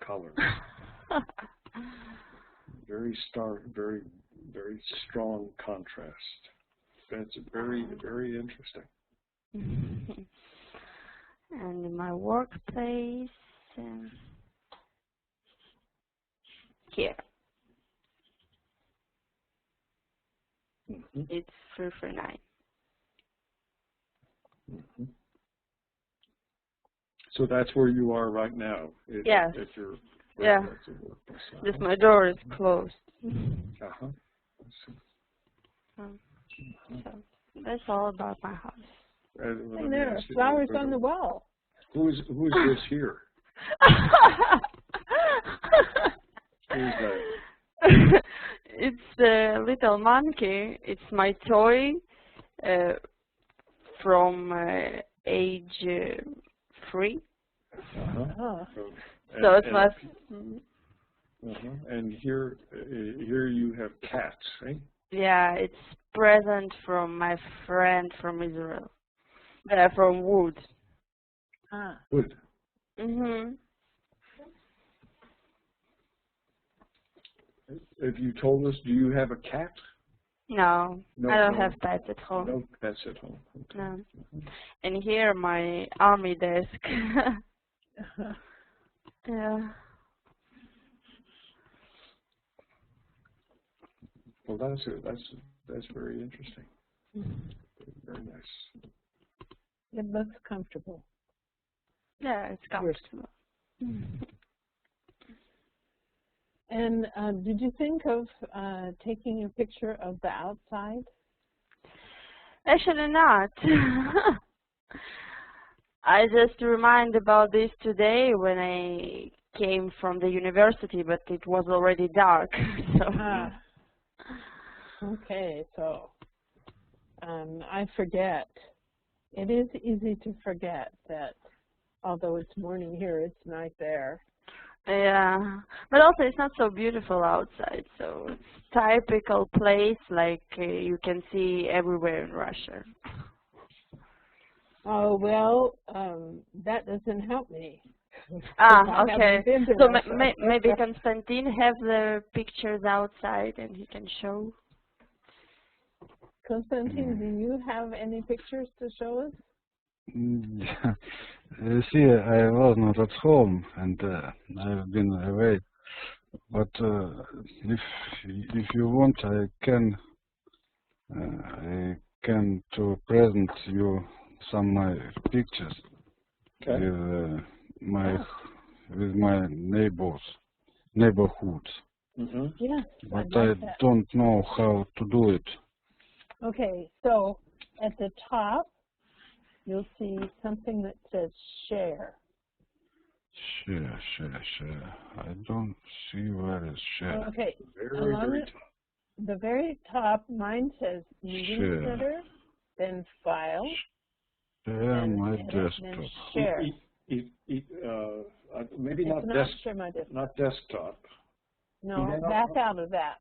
colors. Very stark, very strong contrast. It's very, very interesting. And in my workplace, here, it's 3 for 9. So that's where you are right now. Yes. If you're yeah. Just my door is closed. So that's all about my house. And there are flowers on the wall. Who is this here? Who's that? It's a little monkey. It's my toy from age 3. So it was. And here you have cats, right? Yeah, it's present from my friend from Israel. From Wood. Wood. Have you told us, do you have a cat? No, I don't have pets at home. No pets at home. Okay. No. And here my army desk. Yeah. Well, that's very interesting. Very nice. It looks comfortable. Yeah, it's comfortable. And did you think of taking a picture of the outside? Actually not. I just reminded about this today when I came from the university, but it was already dark. So. Okay, so I forget. It is easy to forget that although it's morning here, it's night there. Yeah, but also it's not so beautiful outside, so it's typical place like you can see everywhere in Russia. Oh, well, that doesn't help me. Okay. So maybe Konstantin have the pictures outside and he can show. Konstantin, do you have any pictures to show us? You see, I was not at home and I've been away. But if you want, I can to present you some my pictures with my neighborhoods. Yes, but I don't know how to do it. Okay, so at the top, you'll see something that says share. Share. I don't see where is share. Okay, the very top, mine says Meeting Center, then File, share my desktop. desktop. Share. Maybe not desktop. No, back out of that.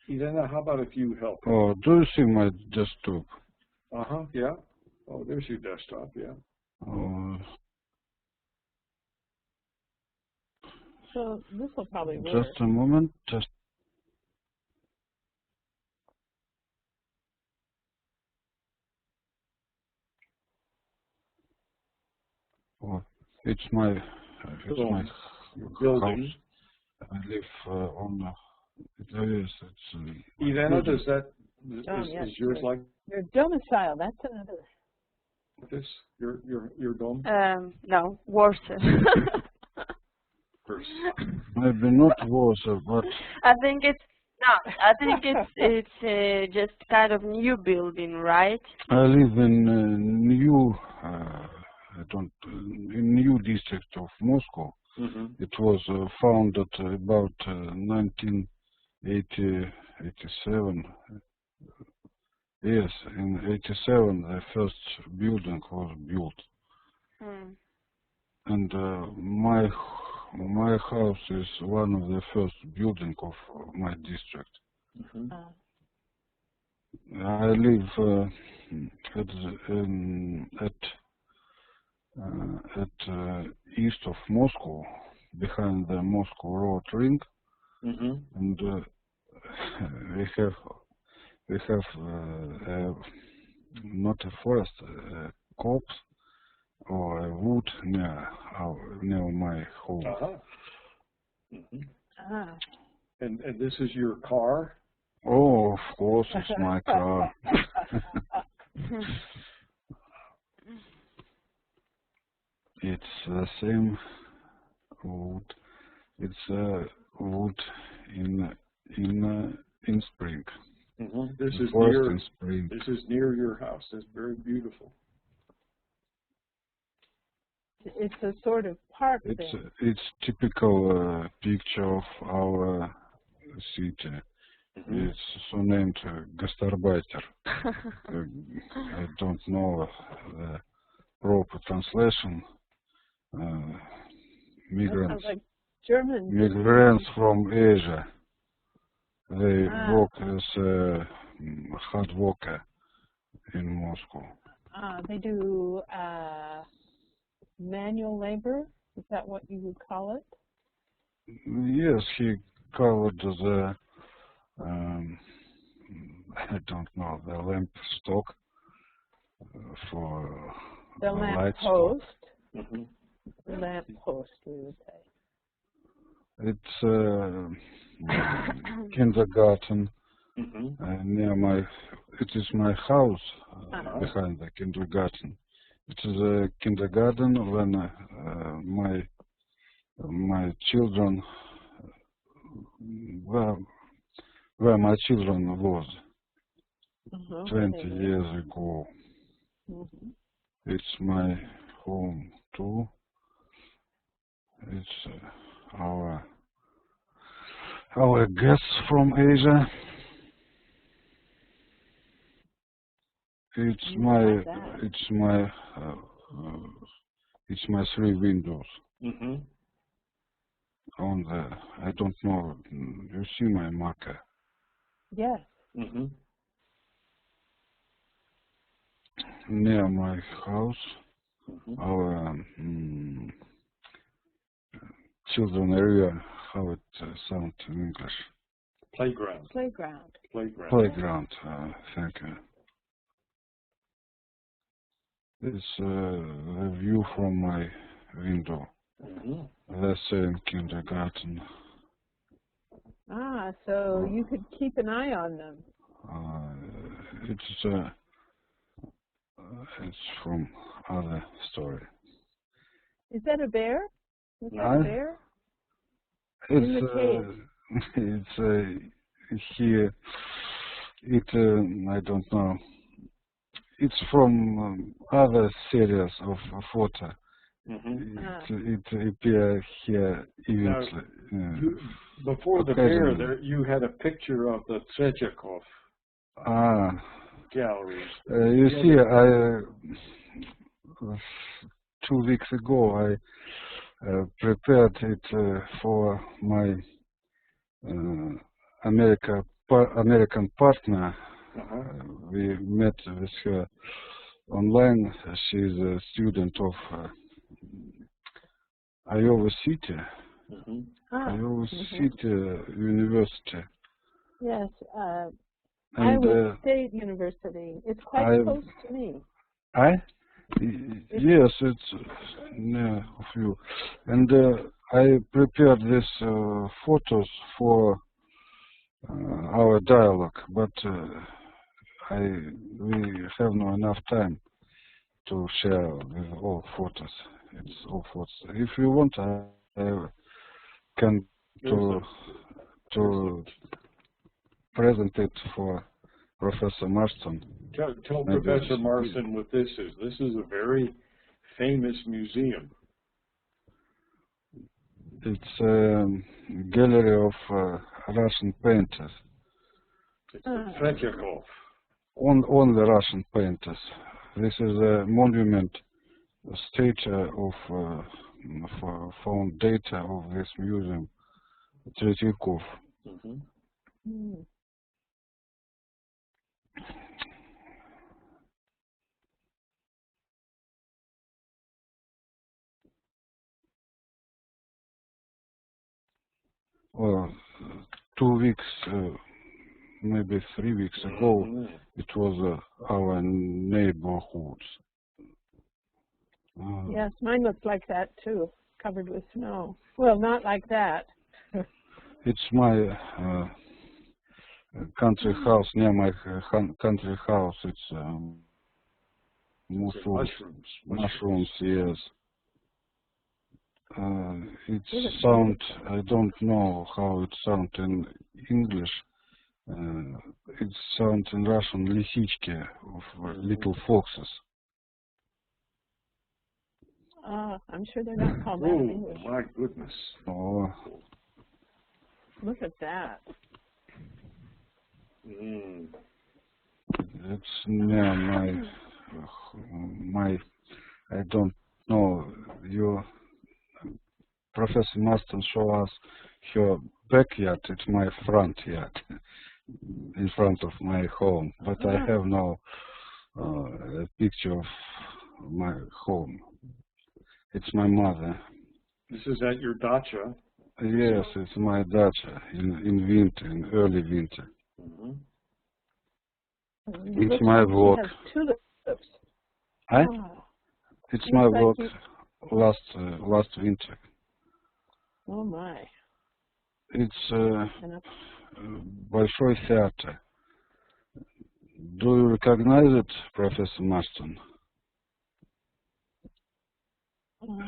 Irena, how about if you help? Oh, do you see my desktop? Yeah. Oh, there's your desktop, yeah. So this will probably work. Just a moment, it's my building. House. I live on yes, it's Irena, is yours like your domicile? That's another. this? Your dome? No, worse. Worse. Maybe not worse, but I think it's just kind of new building, right? I live in new district of Moscow. It was founded about 1987. Yes, in 87 the first building was built. And my house is one of the first building of my district. I live at east of Moscow, behind the Moscow Road Ring, and we have not a forest, a copse or a wood near my home. And this is your car? Oh, of course, it's my car. It's the same wood. It's wood in spring. This is Forest near. in spring. This is near your house. It's very beautiful. It's a sort of park there. It's typical picture of our city. It's so named Gastarbeiter. I don't know the proper translation. Migrants. Like German. Migrants from Asia. They work as a hard worker in Moscow. They do manual labor. Is that what you would call it? Yes, he covered the I don't know, the lamp stock for the lamp post. The lamp post, we would say. It's kindergarten near it is my house behind the kindergarten. It is a kindergarten when my children where my children was 20 years ago. It's my home too. It's our guests from Asia. It's my 3 windows. On the, I don't know, you see my marker? Yes. Near my house, our children area, how it sounds in English? Playground. Playground, thank you. It's a view from my window. The same kindergarten. So you could keep an eye on them. It's from other story. Is that a bear? Is that a bear? It's here. I don't know. It's from other series of photo. It appears here eventually. Before the bear, you had a picture of the Tretyakov gallery. You see, 2 weeks ago, I prepared it for my American partner. We met with her online. She's a student of Iowa City. Iowa City University. Yes, Iowa State University. It's quite close to me. Yes, it's near of you. And I prepared these photos for our dialogue, but we have not enough time to share with all photos. It's all photos. If you want, I can to present it for Professor Marston. Tell Professor Marston what this is. This is a very famous museum. It's a gallery of Russian painters. It's Tretyakov. Only Russian painters. This is a monument, a statue of found data of this museum, Tretyakov. Well, 2 weeks, maybe 3 weeks ago, it was our neighborhoods. Yes, mine looks like that too, covered with snow. Well, not like that. It's my country house, near my country house. It's mushrooms, yes. It sound, I don't know how it sounds in English. It sounds in Russian lisichki, of little foxes. I'm sure they're not called that in English. Oh, my goodness. Oh, Look at that. it's near my, I don't know, your Professor Marston show us her backyard, it's my front yard, in front of my home, but I have no picture of my home. It's my mother. This is at your dacha. Yes, it's my dacha in winter, in early winter. It's my work. Tulips. It's my work last winter. Oh my. It's Большой theater. Do you recognize it, Professor Marston?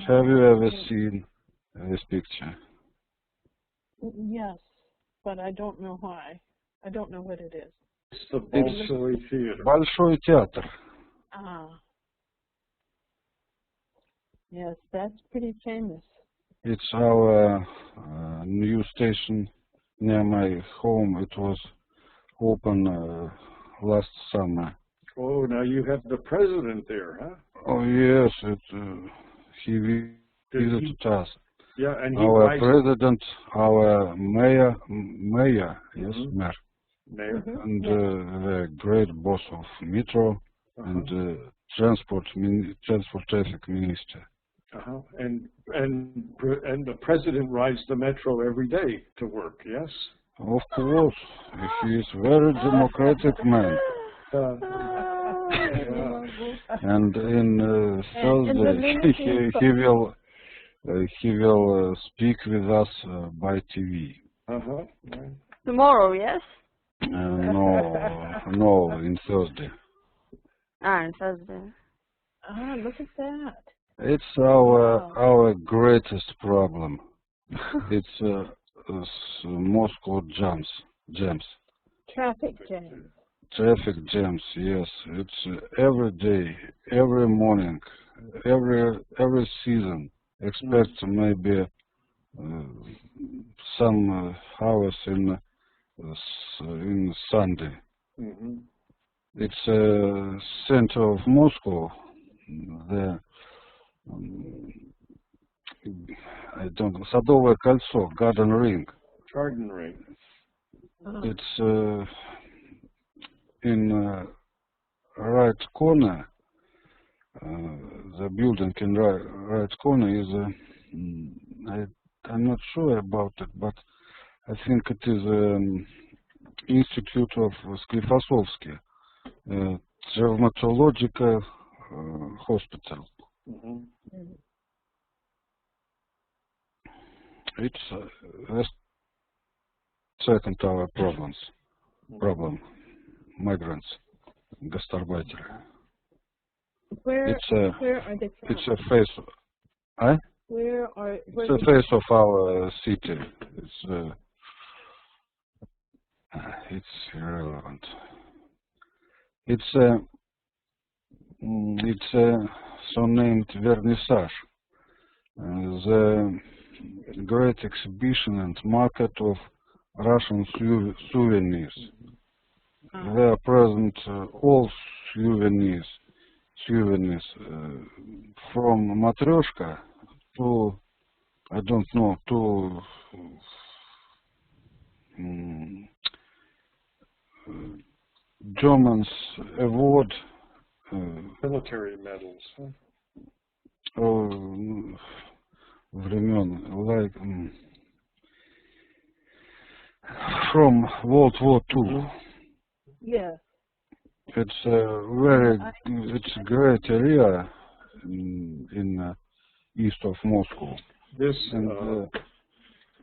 Have you ever seen this picture? Yes, but I don't know why. I don't know what it is. It's the Bolshoi Theater. Большой театр. Yes, that's pretty famous. It's our new station near my home. It was open last summer. Oh, now you have the president there, huh? Oh yes, he visited us. Yeah, and he our president, our mayor, yes, mayor, and the great boss of metro and transport traffic minister. And the president rides the metro every day to work, yes? Of course, he is very democratic man. And in Thursday he will speak with us by TV. Tomorrow, yes? No, in Thursday. In Thursday. Look at that. It's our greatest problem. It's Moscow jams. Traffic jams. Traffic jams, yes. It's every day, every morning, every season. Expect maybe some hours in Sunday. It's center of Moscow. The I don't know, Садовое кольцо, Garden Ring. Garden Ring. It's in right corner. The building in right corner is I'm not sure about it, but I think it is Institute of Sklifosovsky, Traumatological Hospital. It's the second our problem, migrants, gastarbeiter. Where are they from? It's a face. It's a face of our city. It's irrelevant. It's so named vernissage, the great exhibition and market of Russian souvenirs. There are present all souvenirs from Matryoshka to, I don't know, to German's award. Military medals. Времен, like from World War II. Mhm. Yes. It's it's a great area in east of Moscow. This And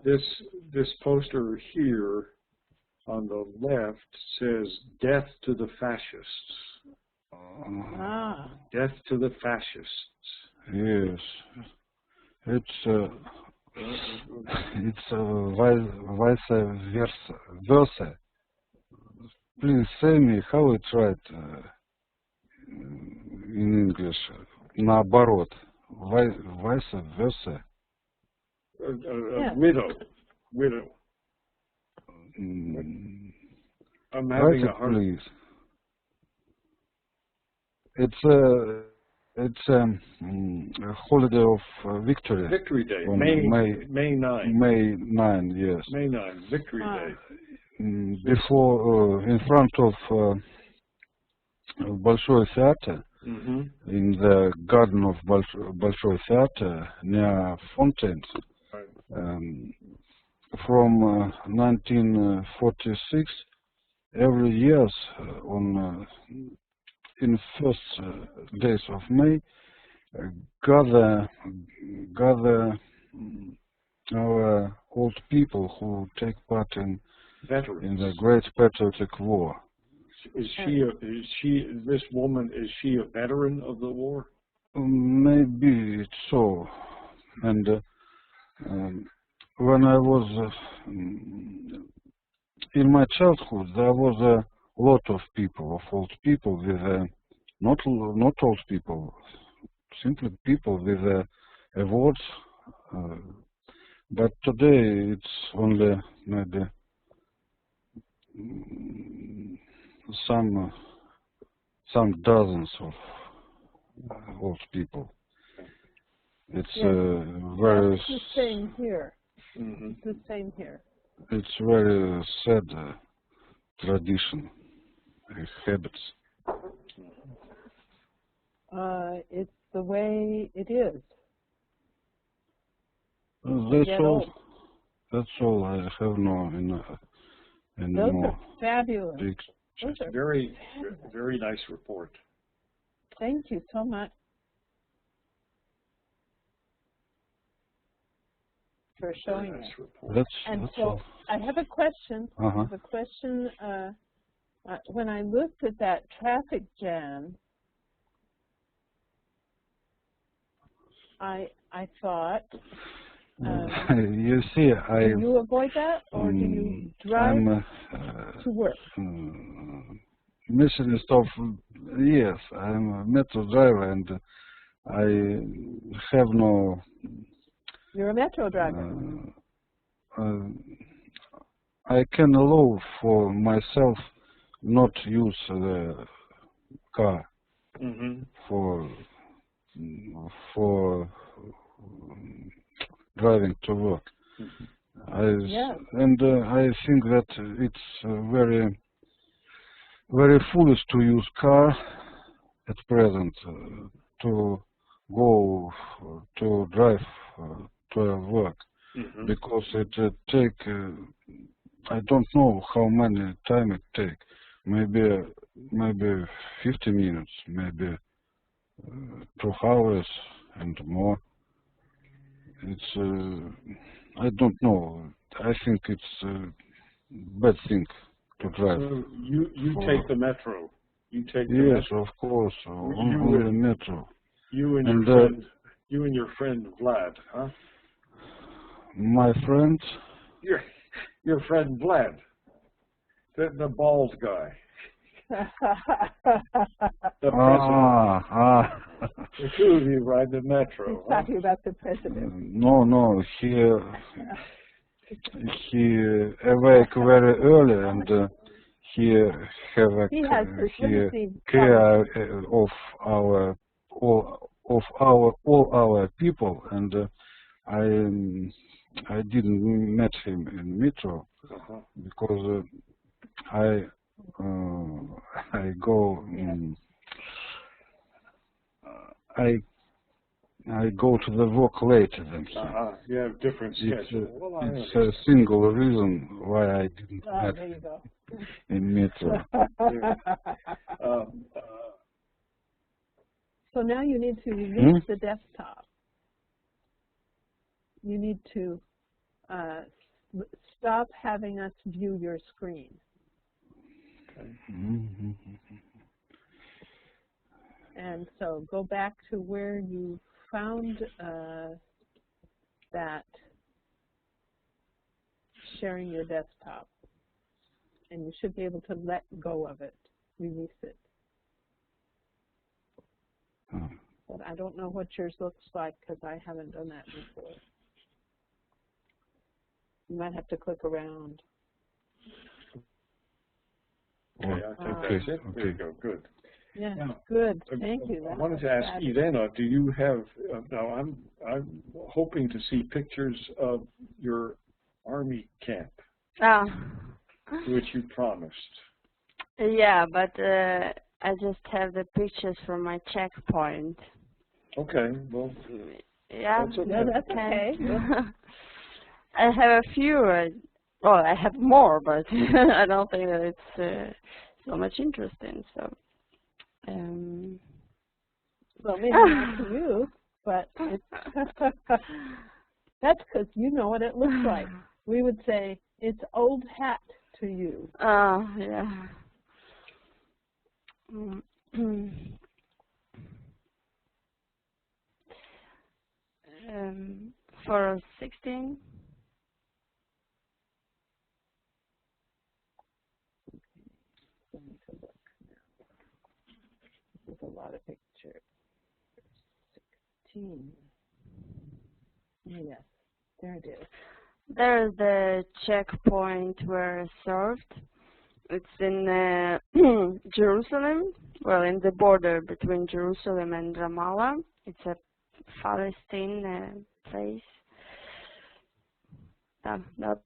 this poster here on the left says "Death to the Fascists." Ah. Death to the Fascists. yes, it's vice versa. Please say me how it's right in English. Наоборот. Vice versa. Yeah. Widow. Widow. Mm, I'm Write having it, a hard. please. It's a holiday of victory. Victory Day. On May 9. May 9, yes. May 9. Victory Day. Before, in front of Большой Theater, Mm-hmm. in the garden of Большой Theater, near fountains, Right. from 1946, every year in first days of May, gather our old people who take part in Veterans. the Great Patriotic War. This woman, is she a veteran of the war? Maybe it's so. And when I was in my childhood, there was a lot of people, of old people with not old people, simply people with awards. But today it's only maybe some dozens of old people. It's very. That's the same here. Mm-hmm. It's the same here. It's very sad tradition, habits. It's the way it is. That's Get all. old. That's all. I have no any Those more are fabulous. pictures. Those are Very, very nice report. Thank you so much for Very showing nice it. report. And That's so all. I have a question. I Uh-huh. have a question. When I looked at that traffic jam, I thought, You see, do you avoid that, or do you drive I'm to work? machinist of, yes, I'm a metro driver, and I have no. You're a metro driver. I can allow for myself not use the car Mm-hmm. for driving to work. Yes. I think that it's very, very foolish to use car at present to go to drive to work, Mm-hmm. because it take I don't know how many time it take. Maybe 50 minutes, maybe 2 hours and more. It's I don't know. I think it's a bad thing to drive. So you take the metro. You take the Yes, metro. of course, You on the metro. You and And, your friend Vlad, huh? My friend, Your friend Vlad, the bald guy, the president. The two of you ride the metro. He's Huh? talking about the president. no, he awake very early, and he have a He has this, let me see. care of all our people, and I didn't met him in metro Uh-huh. because I go I I go to the work later than him. You have different schedules. It's a single reason why I didn't there met you go. in metro. So now you need to release the desktop. You need to stop having us view your screen. Okay. And so go back to where you found that sharing your desktop. And you should be able to let go of it, release it. But I don't know what yours looks like because I haven't done that before. You might have to click around. Okay, I think that's it. There you go. Good. Yeah, now, good. Thank you. I wanted to ask Irena, do you have, now I'm hoping to see pictures of your army camp, which you promised. Yeah, but I just have the pictures from my checkpoint. Okay, well, yeah, that's okay. No, that's okay. I have a few, well, I have more, but I don't think that it's so much interesting, so. Well, maybe not to you, but it's that's because you know what it looks like. We would say it's old hat to you. Yeah. For 16. There's a lot of pictures. 16. Yes, there it is. There's the checkpoint where I served. It's in Jerusalem, well, in the border between Jerusalem and Ramallah. It's a Palestine place. No, not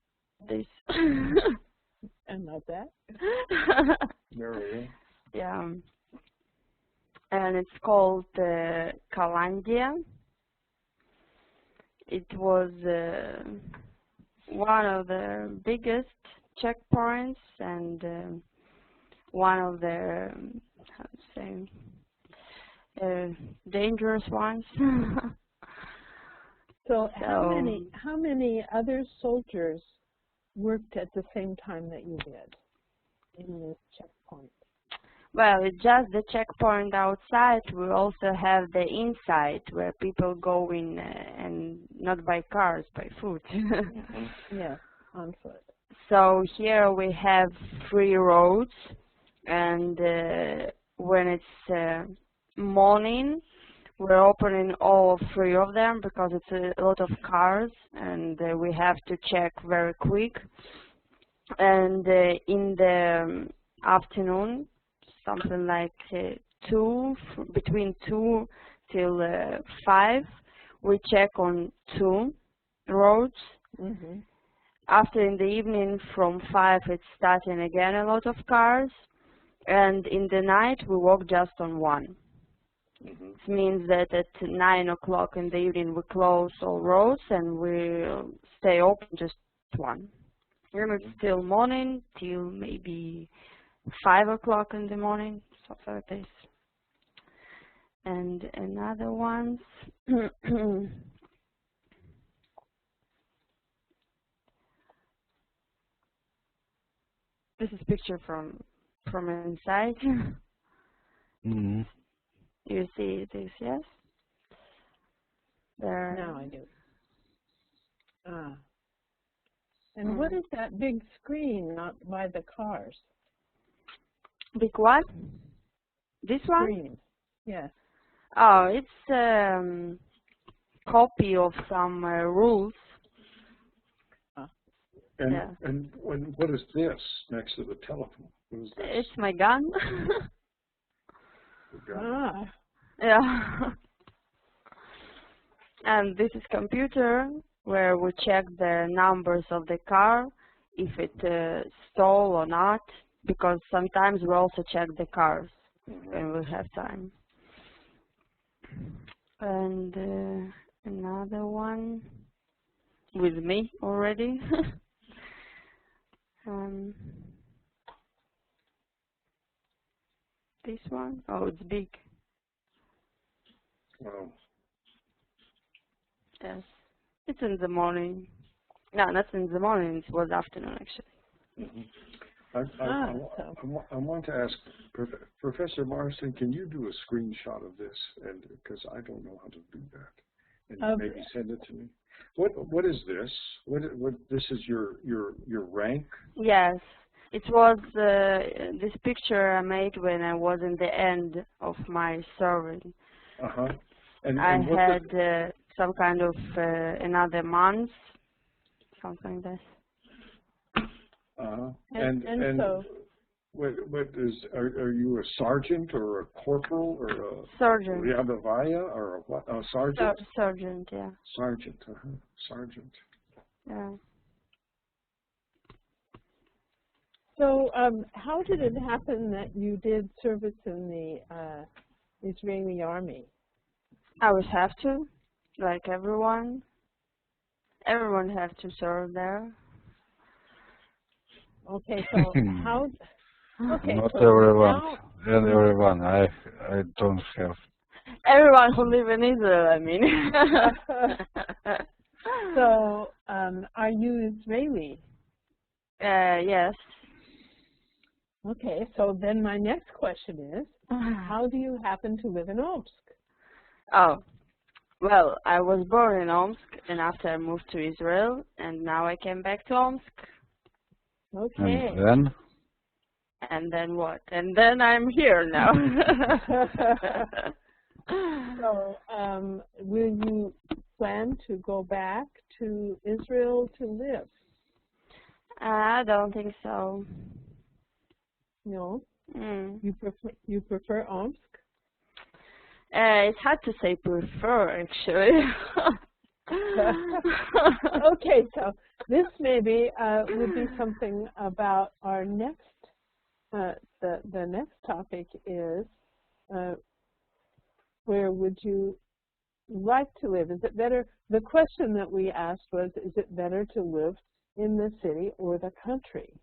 this. And not that. There we go. Yeah. And it's called Kalandia. It was one of the biggest checkpoints and one of the, how to say, dangerous ones. So how many other soldiers worked at the same time that you did in this checkpoint? Well, it's just the checkpoint outside. We also have the inside where people go in and not by cars, by foot. Yes, on foot. So here we have 3 roads, and when it's morning, we're opening all 3 of them because it's a lot of cars, and we have to check very quick. And in the afternoon, something like between 2 till 5, we check on 2 roads. Mm-hmm. After in the evening from 5, it's starting again a lot of cars, and in the night we walk just on 1. Mm-hmm. It means that at 9 o'clock in the evening we close all roads and we stay open just 1. And it's still morning till maybe 5 o'clock in the morning, something like this. And another ones. This is a picture from inside. Mm-hmm. You see this, yes? There. Now I do. And what is that big screen not by the cars? Big what? This one? Screen. Yes. Oh, it's copy of some rules. And, Yeah. and what is this next to the telephone? What is this? It's my gun. Ah. Yeah. And this is computer where we check the numbers of the car, if it stole or not, because sometimes we also check the cars when we have time. And another one with me already. This one, oh, it's big. Wow. Yes, it's in the morning. No, not in the morning. It was afternoon actually. Mm-hmm. I want to ask Professor Marston, can you do a screenshot of this? And because I don't know how to do that, and maybe send it to me. What is this? What this is your rank? Yes, it was this picture I made when I was in the end of my serving. And I had some kind of another month, something like this. And so, what is? Are you a sergeant or a corporal or a sergeant? Yadavaya or a what? A sergeant. Sergeant, yeah. Sergeant, sergeant. Yeah. So, how did it happen that you did service in the Israeli army? I always have to, like everyone. Everyone has to serve there. Okay, so how? Okay, not so everyone. Now, everyone. I don't have. Everyone who live in Israel, I mean. So, are you Israeli? Yes. Okay, so then my next question is, how do you happen to live in Omsk? Oh, well, I was born in Omsk, and after I moved to Israel, and now I came back to Omsk. Okay. And then? And then what? And then I'm here now. So, will you plan to go back to Israel to live? I don't think so. No? Mm. You prefer Omsk? It's hard to say prefer, actually. Okay, so this maybe would be something about our next, the next topic is, where would you like to live? Is it better, the question that we asked was, is it better to live in the city or the country?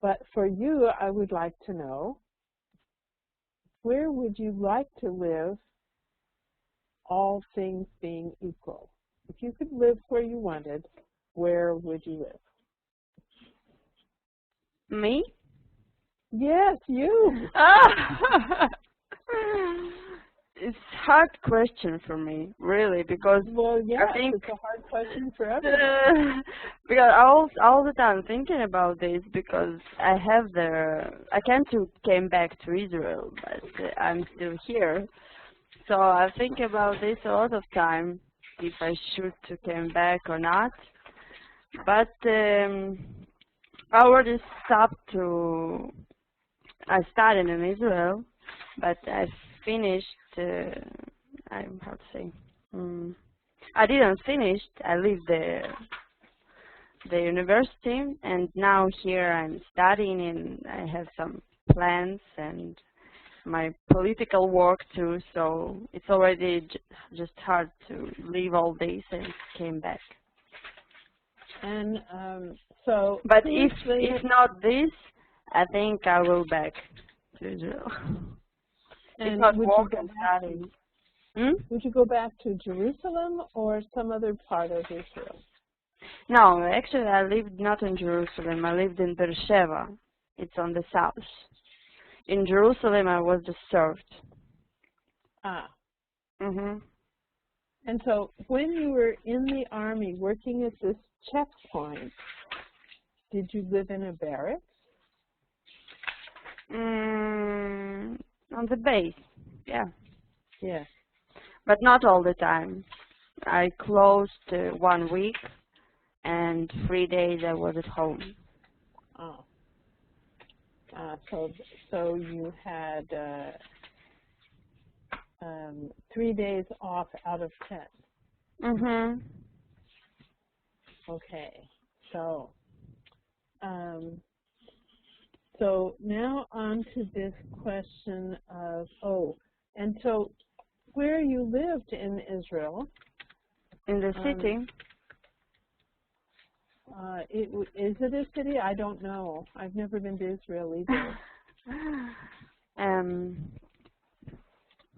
But for you, I would like to know, where would you like to live, all things being equal? If you could live where you wanted, where would you live? Me? Yes, you. It's a hard question for me, really, because well, yeah, I think it's a hard question for everyone. because all the time thinking about this, because I can't came back to Israel, but I'm still here, so I think about this a lot of time, if I should to came back or not. But I already stopped I started in Israel, but I finished. I how to say? I didn't finish. I leave the university, and now here I'm studying, and I have some plans and my political work too. So it's already just hard to leave all this and came back. And so, but if not this, I think I will back to Israel. And because would work you and studying. Would you go back to Jerusalem or some other part of Israel? No, actually I lived not in Jerusalem. I lived in Beersheba. It's on the south. In Jerusalem I was just served. Ah. Mhm. And so when you were in the army working at this checkpoint, did you live in a barracks? On the base, yeah. Yeah. But not all the time. I closed 1 week, and 3 days I was at home. Oh. So you had 3 days off out of 10. Mhm. Okay. So so now on to this question of, and so where you lived in Israel. In the city. Is it a city? I don't know. I've never been to Israel either.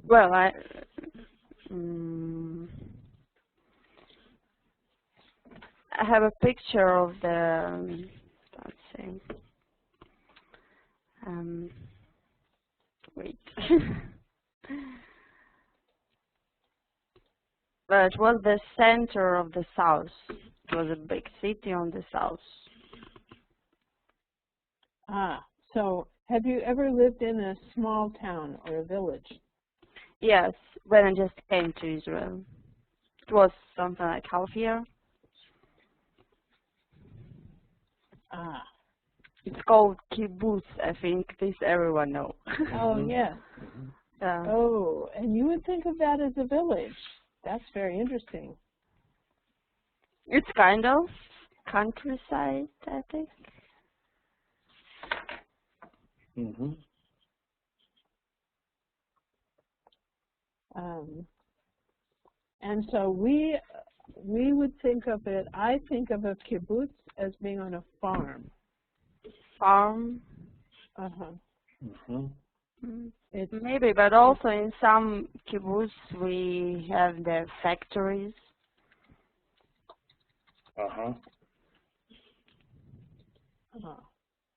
Well, I have a picture of the, let's see, wait. But it was the center of the south. It was a big city on the south. So have you ever lived in a small town or a village? Yes, when I just came to Israel. It was something like half a year. It's called kibbutz. I think this everyone knows. Oh, yes. Oh, and you would think of that as a village. That's very interesting. It's kind of countryside, I think. And so we would think of it, I think of a kibbutz as being on a farm. Farm? Maybe, but also in some kibbutz we have the factories.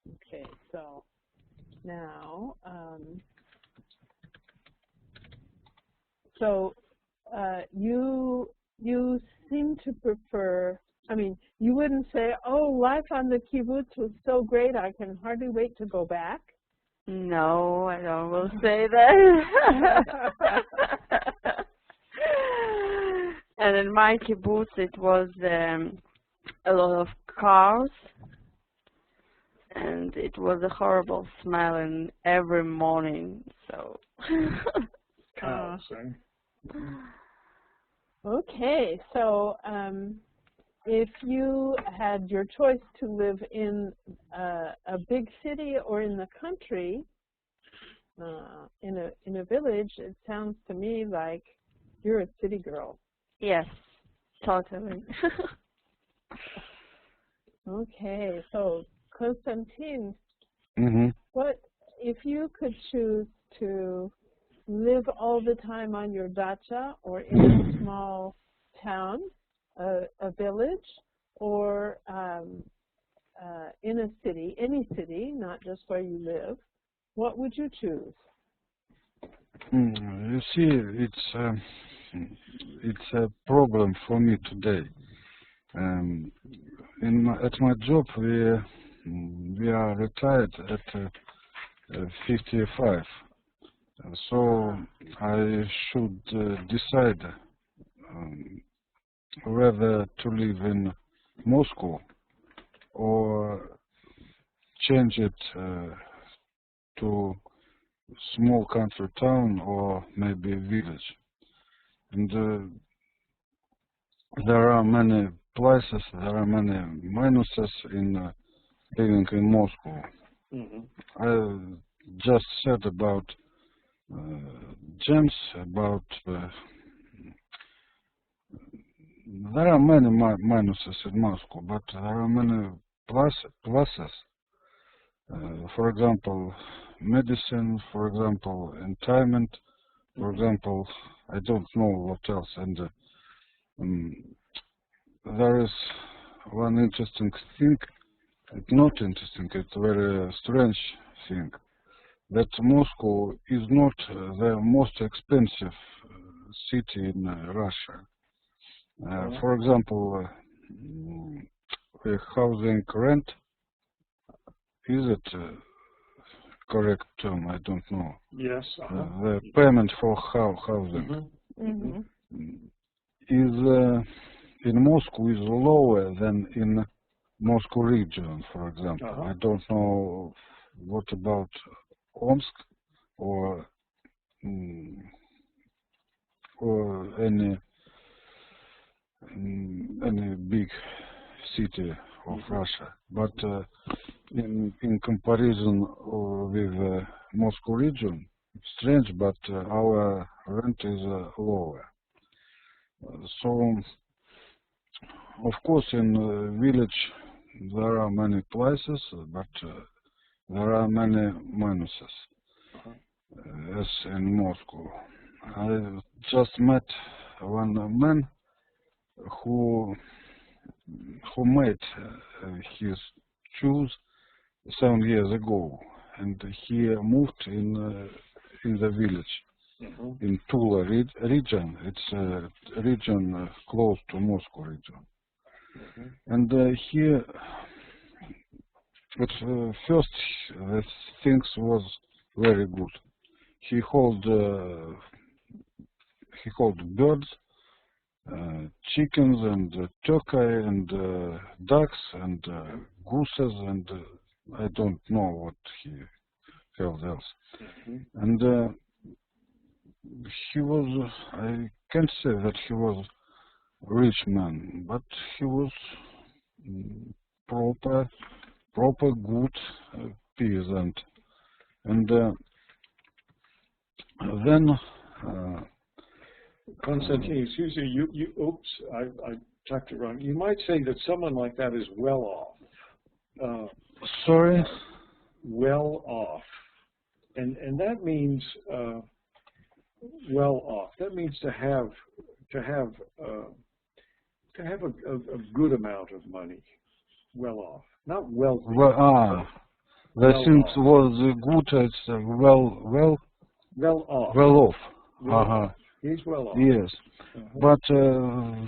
Okay, so now, you seem to prefer, I mean, you wouldn't say, oh, life on the kibbutz was so great, I can hardly wait to go back. No, I don't will say that. And in my kibbutz it was a lot of cars, and it was a horrible smell in every morning, so. Cows, eh? Okay, so if you had your choice to live in a big city or in the country, in a village, it sounds to me like you're a city girl. Yes, totally. Okay, so Konstantin, what if you could choose to live all the time on your dacha or in a small town, a village, or in a city, any city, not just where you live, what would you choose? You see, it's a problem for me today. At my job, we are retired at 55. So I should decide whether to live in Moscow or change it to small country town or maybe village. And there are many pluses, there are many minuses in living in Moscow. I just said about James, about there are many minuses in Moscow, but there are many pluses. For example, medicine, for example, entertainment, for example, I don't know what else. And there is one interesting thing, it's not interesting, it's a very strange thing, that Moscow is not the most expensive city in Russia. For example, the housing rent, is it correct term? I don't know. Yes. The payment for housing is in Moscow is lower than in Moscow region, for example. I don't know what about Omsk or any big city of Russia, but in comparison with Moscow region, it's strange, but our rent is lower. So, of course, in village there are many places, but there are many minuses, as in Moscow. I just met one man who made his shoes 7 years ago, and he moved in the village, in Tula region. It's a region close to Moscow region. And he, at first, the things was very good. He hold birds, chickens, and turkey, and ducks, and gooses, and I don't know what he held else. And he was, I can't say that he was a rich man, but he was proper good peasant. And then Konstantin, excuse me, oops, I talked it wrong. You might say that someone like that is well off. Sorry? Well off. And that means well off. That means to have a good amount of money. Well off. Not wealthy. Well, the thing was good, it's well off. Well off. Well, he's well off. Yes. But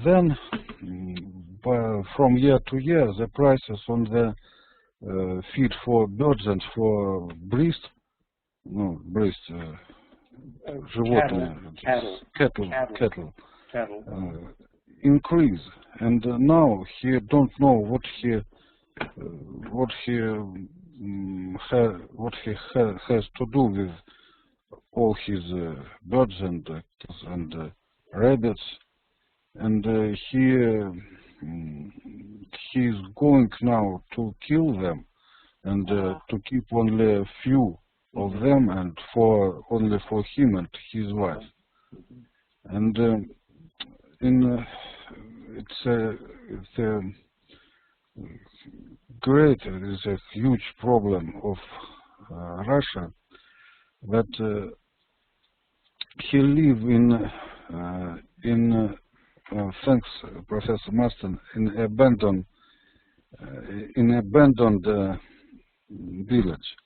then, from year to year, the prices on the feed for birds and for cattle increase. And now he don't know what he has to do with all his birds and rabbits, and he's going now to kill them and to keep only a few of them, and only for him and his wife. And it's a huge problem of Russia, that he live in thanks Professor Marston, in abandoned village,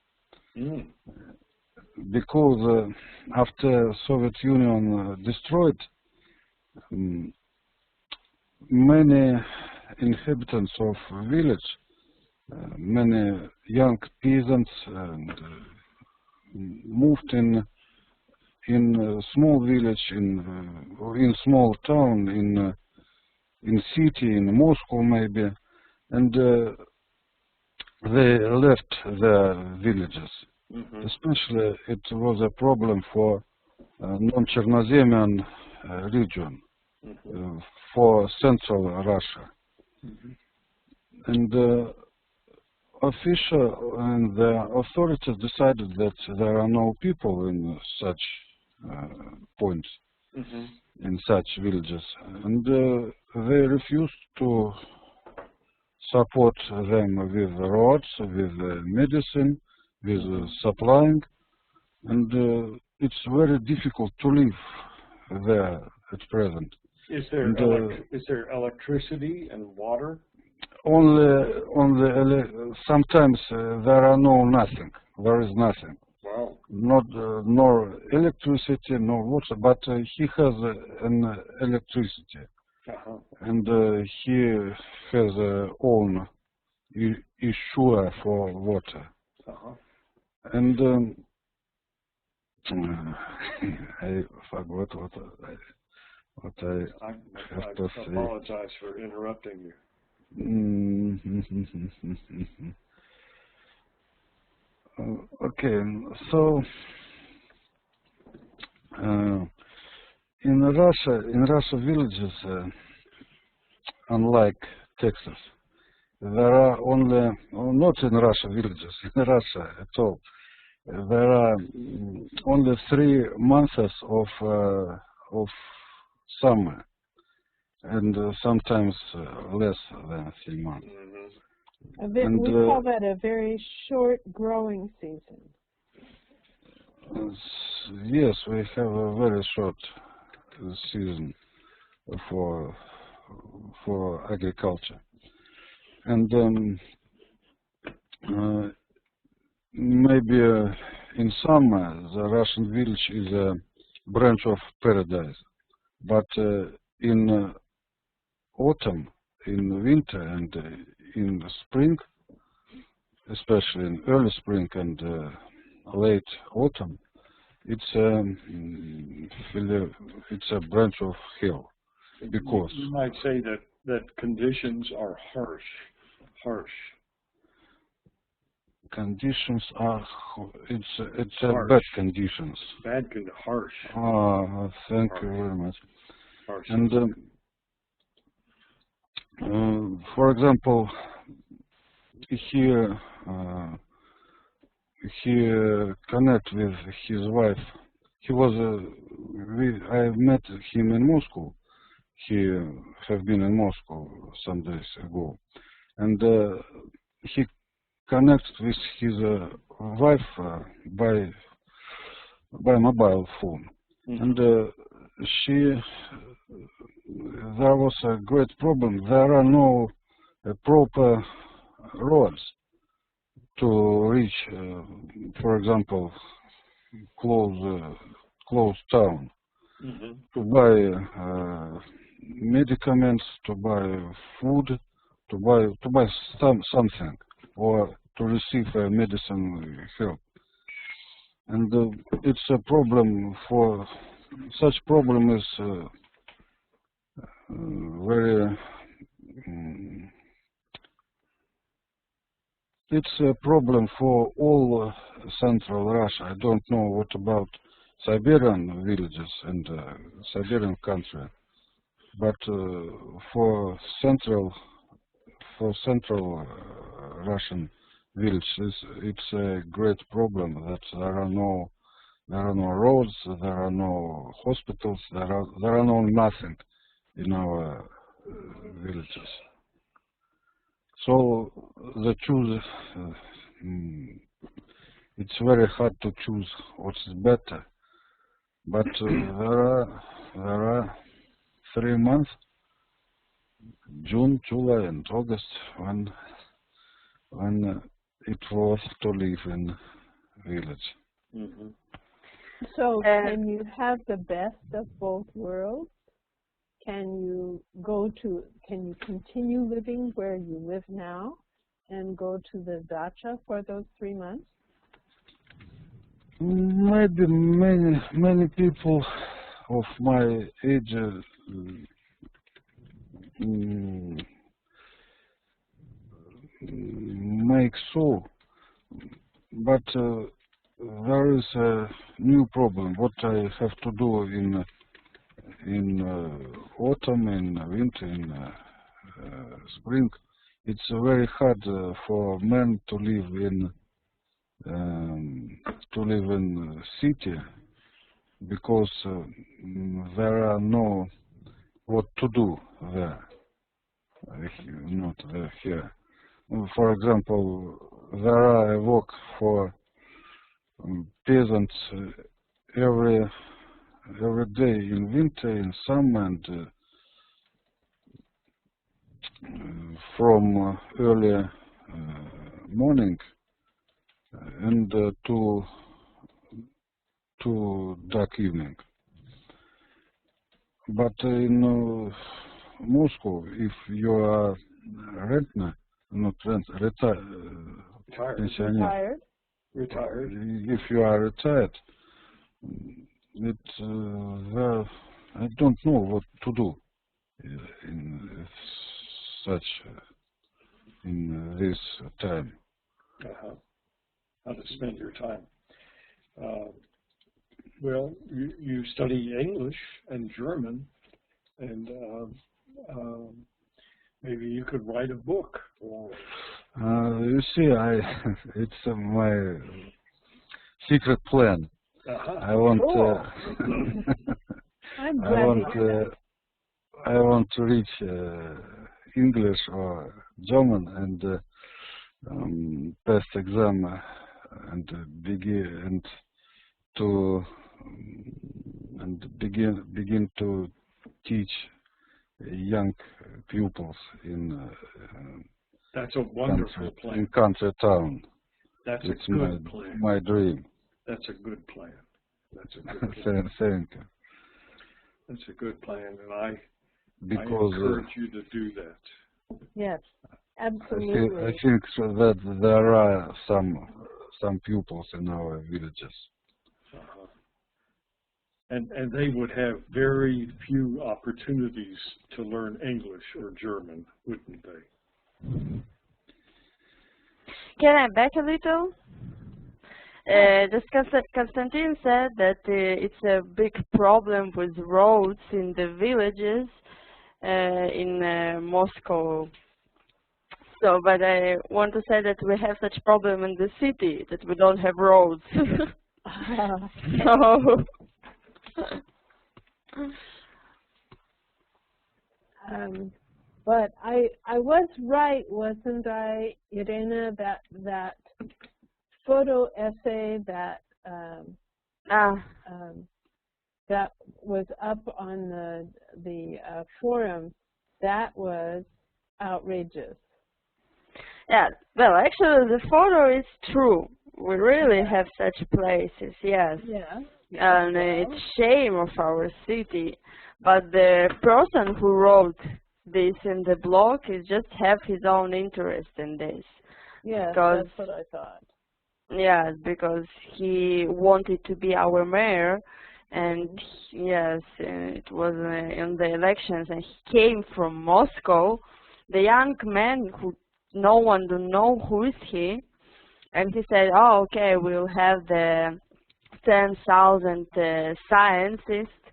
because after Soviet Union destroyed, many inhabitants of village, many young peasants, moved in small village, in small town, in city, in Moscow maybe, and they left the villages. Especially it was a problem for non-Chernozemian region, for central Russia. And the official and the authorities decided that there are no people in such points, in such villages, and they refused to support them with roads, with medicine, with supplying, and it's very difficult to live there at present. Is there electricity and water? Only sometimes there is nothing. Wow. Not nor electricity nor water, but he has an electricity, and he has own issue for water. And I forgot what I have to say. I apologize for interrupting you. Okay, so in Russia villages, unlike Texas, there are only, not in Russia villages, in Russia at all, there are only 3 months of summer, and sometimes less than 3 months. We call that a very short growing season. Yes, we have a very short season for agriculture, and maybe in summer the Russian village is a branch of paradise, but in autumn, in winter, and in spring, especially in early spring and late autumn, it's a branch of hell, because you might say that conditions are harsh. Conditions are it's Harsh. bad conditions. Harsh. Thank Harsh. you very much. Harsh. And for example, he connect with his wife. He was I met him in Moscow. He have been in Moscow some days ago, and he connects with his wife by mobile phone. And there was a great problem. There are no proper roads to reach, for example, close town, to buy medicaments, to buy food, to buy something, or to receive medicine help. And it's a problem. For such problem is very it's a problem for all Central Russia. I don't know what about Siberian villages and Siberian country, but for Central Russian villages, it's a great problem that there are no roads, there are no hospitals, there are no nothing in our villages. So the choose, it's very hard to choose what's better. But there are 3 months, June, July, and August, when it was to live in village. So can you have the best of both worlds? Can you continue living where you live now and go to the dacha for those 3 months? Maybe many people of my age make so, but there is a new problem. What I have to do in autumn, in winter, in spring, it's very hard for men to live in city, because there are no what to do there, not here. For example, there are work for peasants every day in winter, in summer, and from early morning and to dark evening. But in Moscow, if you are retired. If you are retired, I don't know what to do in this time. How to spend your time. Well, you study English and German, and maybe you could write a book. You see, it's my secret plan. I want I'm glad I want to reach English or German and pass exam and begin to teach young pupils in That's a wonderful plan. in country town. That's It's a good plan. my dream. That's a good plan. That's a good plan. Thank you. That's a good plan, and I Because encourage you to do that. yes, I absolutely. think so that there are some pupils in our villages. And they would have very few opportunities to learn English or German, wouldn't they? Can I back a little? Just Konstantin said that it's a big problem with roads in the villages in Moscow. So, but I want to say that we have such problem in the city, that we don't have roads. So. But I was right, wasn't I, Irena, that photo essay that that was up on the forum, that was outrageous. Yeah, well, actually, the photo is true. We really have such places, yes. Yeah. And it's shame of our city. But the person who wrote this in the blog is just have his own interest in this. Yes, because, that's what I thought. Yes, because he wanted to be our mayor, and yes, it was in the elections, and he came from Moscow. The young man who no one don't know who is he, and he said, "Oh, okay, we'll have the 10,000 scientists,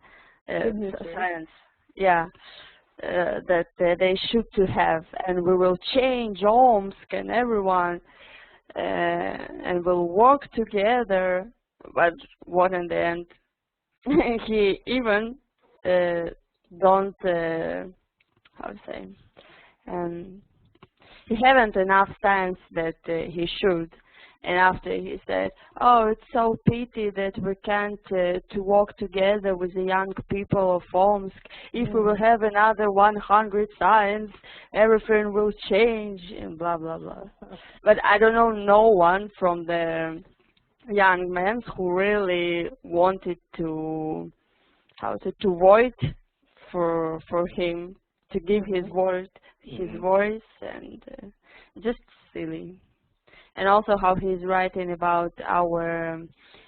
science, yeah." That they should to have, and we will change Omsk and everyone, and we'll work together. But what in the end, he even don't how to say, he haven't enough science that he should. And after he said, "Oh, it's so pity that we can't to work together with the young people of Omsk. If we will have another 100 science, everything will change," and blah blah blah. But I don't know no one from the young men who really wanted to vote for him, to give his voice, and just silly. And also how he's writing about our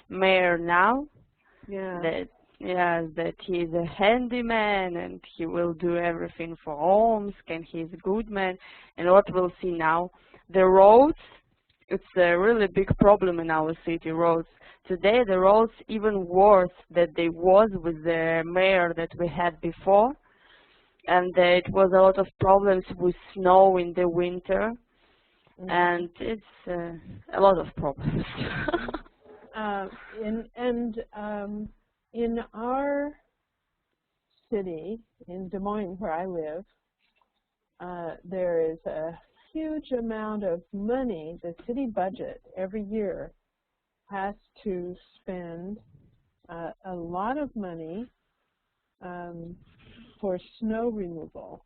mayor now, that that he's a handyman and he will do everything for Omsk and he's a good man. And what we'll see now, the roads, it's a really big problem in our city, roads. Today the roads even worse than they was with the mayor that we had before, and it was a lot of problems with snow in the winter. And it's a lot of problems. In our city, in Des Moines, where I live, there is a huge amount of money. The city budget every year has to spend a lot of money for snow removal.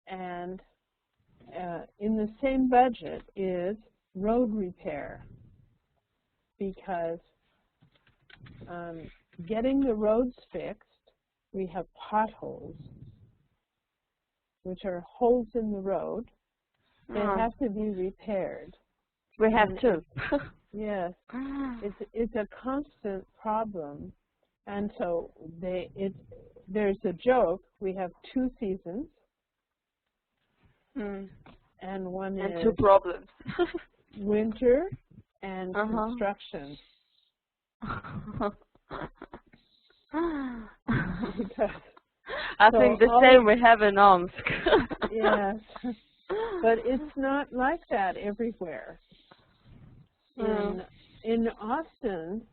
And in the same budget is road repair, because getting the roads fixed, we have potholes, which are holes in the road. They have to be repaired. We have to. Yes, it's a constant problem, and so there's a joke. We have 2 seasons. And one is 2 problems. winter and construction. I think the same we have in Omsk. Yes, but it's not like that everywhere. In Austin,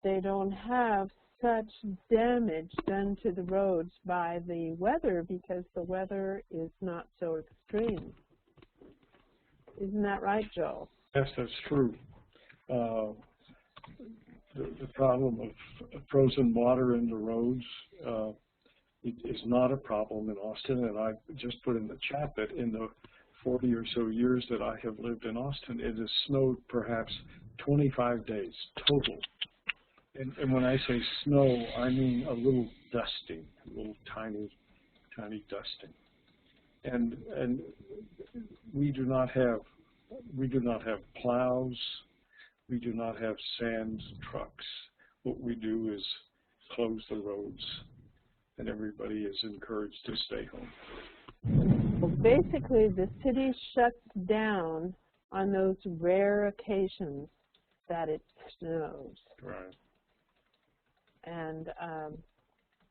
they don't have such damage done to the roads by the weather because the weather is not so extreme. Isn't that right, Joe? Yes, that's true. The problem of frozen water in the roads is not a problem in Austin, and I just put in the chat that in the 40 or so years that I have lived in Austin, it has snowed perhaps 25 days total. And when I say snow, I mean a little dusting, a little tiny dusting. And we do not have plows. We do not have sand trucks. What we do is close the roads, and everybody is encouraged to stay home. Well, basically, the city shuts down on those rare occasions that it snows. Right. And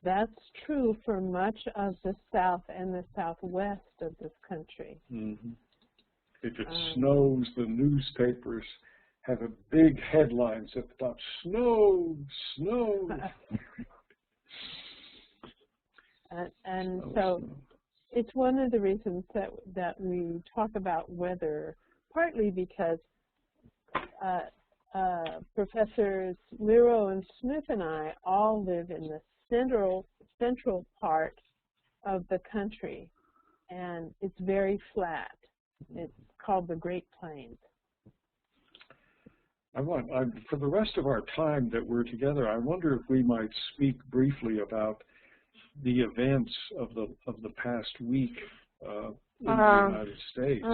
that's true for much of the south and the southwest of this country. Mm-hmm. If it snows, the newspapers have a big headlines at the top, snow, snow. And so it's one of the reasons that we talk about weather, partly because Professors Lero and Smith and I all live in the central part of the country, and it's very flat. It's called the Great Plains. For the rest of our time that we're together, I wonder if we might speak briefly about the events of the past week in the United States,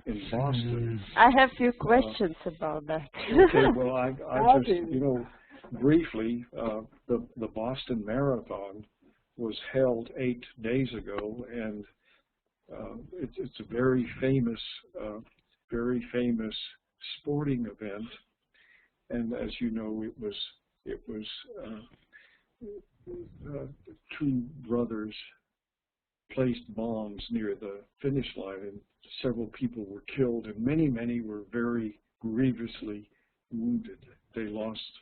in Boston. I have a few questions about that. Okay, well, I just, briefly, the Boston Marathon was held 8 days ago, and it's a very famous sporting event. And as you know, it was two brothers placed bombs near the finish line, and several people were killed, and many were very grievously wounded. They lost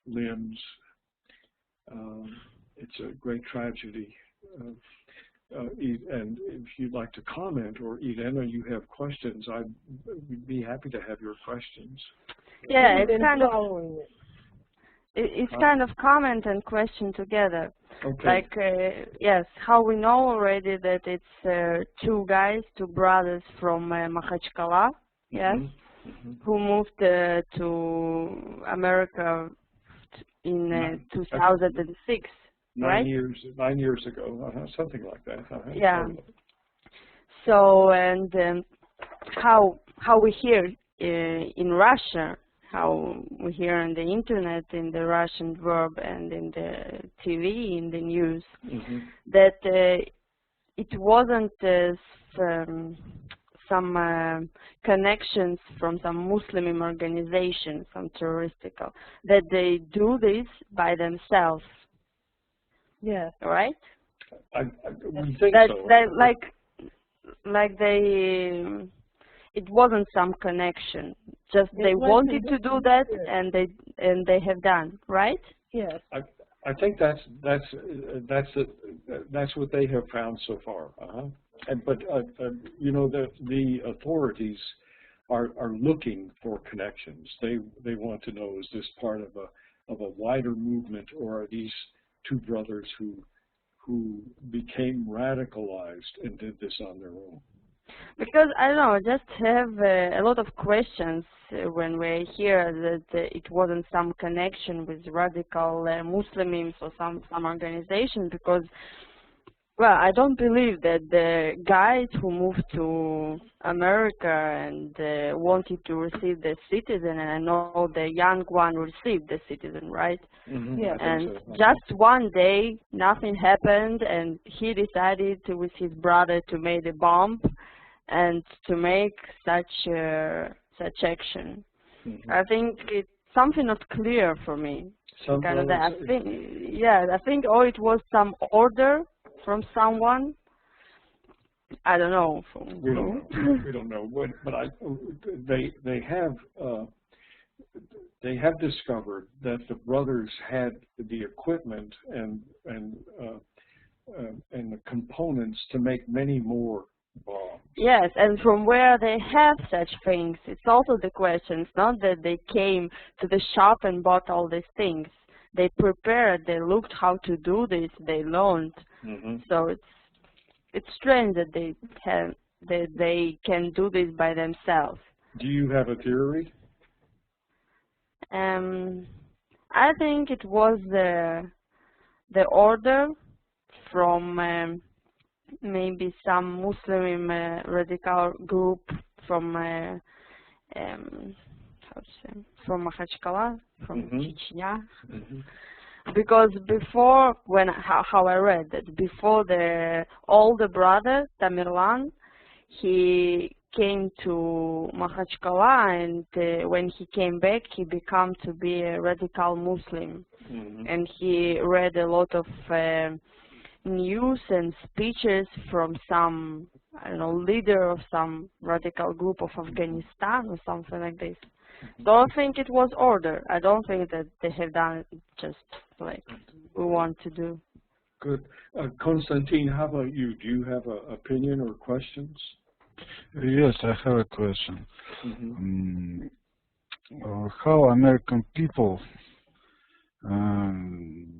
limbs. It's a great tragedy. And if you'd like to comment, or Irena, you have questions, we'd be happy to have your questions. Yeah, it's kind of comment and question together. Okay. Like, yes, how we know already that it's two brothers from Makhachkala, yes, who moved to America in 2006. 9 years ago, something like that. Yeah. So, and how we hear in Russia, how we hear on the internet, in the Russian verb, and in the TV, in the news, that it wasn't some connections from some Muslim organization, some terroristical, that they do this by themselves. Yes. Right? We think so. Like they, it wasn't some connection. Just they wanted to do that, and they have done, right? Yes. I think that's what they have found so far. But the authorities are looking for connections. They want to know, is this part of a wider movement, or are these two brothers who became radicalized and did this on their own? Because, I don't know, I just have a lot of questions when we hear that it wasn't some connection with radical Muslims or some organization, because, well, I don't believe that the guys who moved to America and wanted to receive the citizen, and I know the young one received the citizen, right? Yeah. And just one day, nothing happened, and he decided with his brother to make a bomb and to make such action. I think it's something not clear for me. I think, it was some order from someone, I don't know. We don't know. We don't know. But they have discovered that the brothers had the equipment and the components to make many more bombs. Yes, and from where they have such things, it's also the question. It's not that they came to the shop and bought all these things. They prepared, they looked how to do this, they learned. So it's strange that they can do this by themselves. Do you have a theory? I think it was the order from maybe some Muslim radical group from from Makhachkala, from Chechnya. Because before, how I read that, before the older brother Tamerlan, he came to Makhachkala, and when he came back, he became to be a radical Muslim, and he read a lot of news and speeches from some, I don't know, leader of some radical group of Afghanistan or something like this. So I think it was order. I don't think that they have done it just like we want to do. Good. Konstantin, how about you? Do you have an opinion or questions? Yes, I have a question. How American people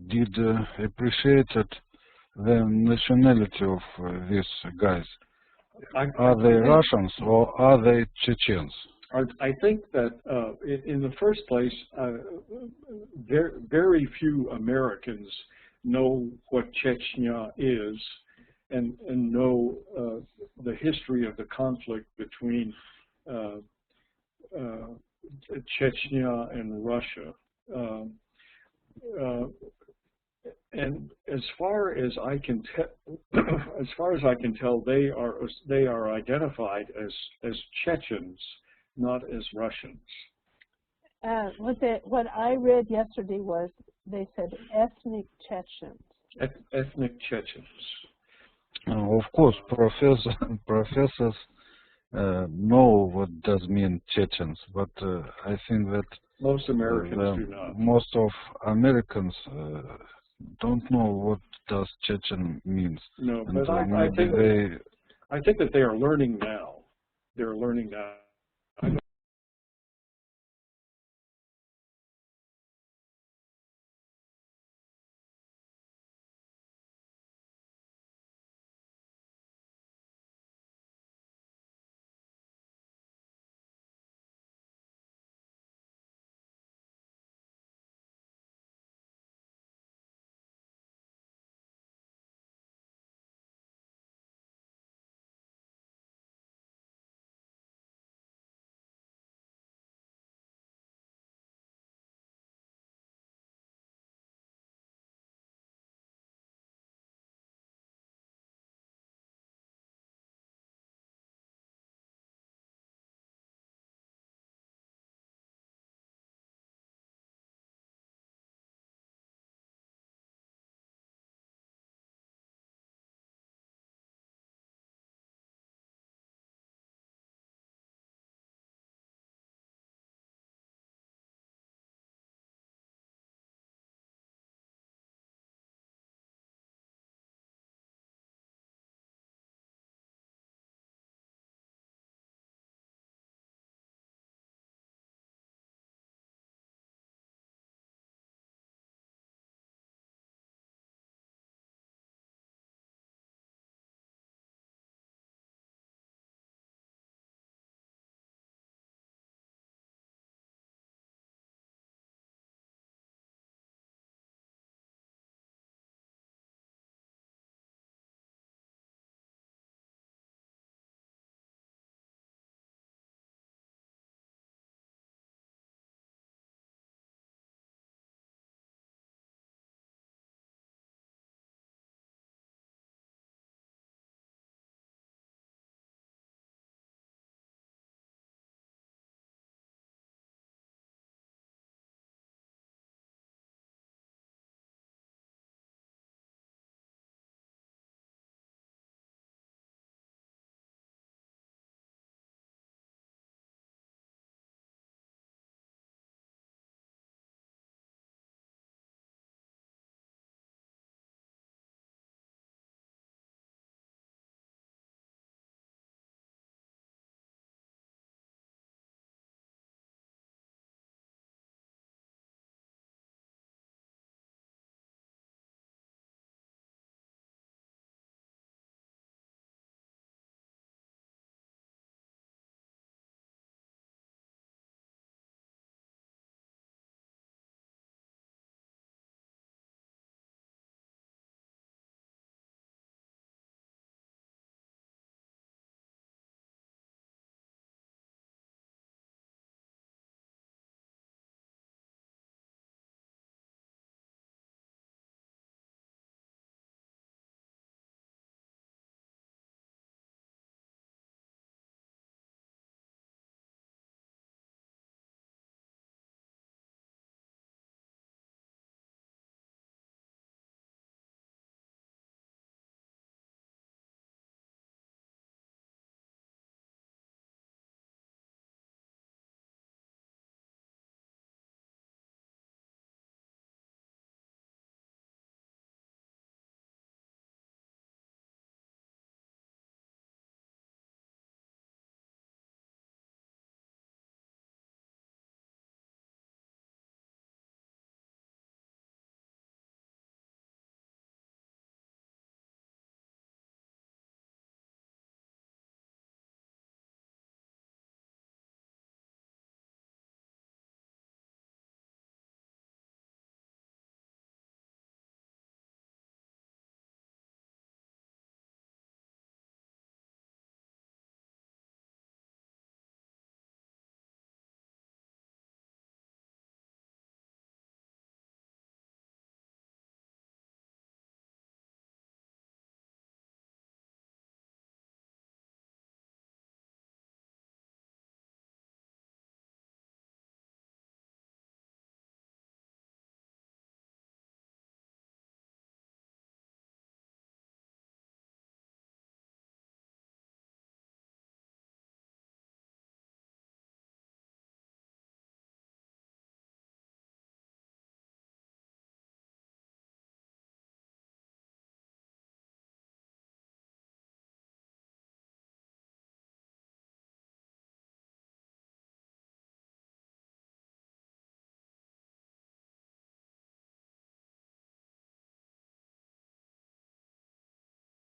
did appreciated the nationality of these guys? Are they Russians or are they Chechens? I think that in the first place, very few Americans know what Chechnya is and know the history of the conflict between Chechnya and Russia. And as far as I can tell, they are identified as Chechens, not as Russians. What I read yesterday was they said ethnic Chechens. Ethnic Chechens. Of course, professors know what does mean Chechens, but I think that most Americans do not. Most of Americans don't know what does Chechen means. No, and but I think that they are learning now. They're learning now.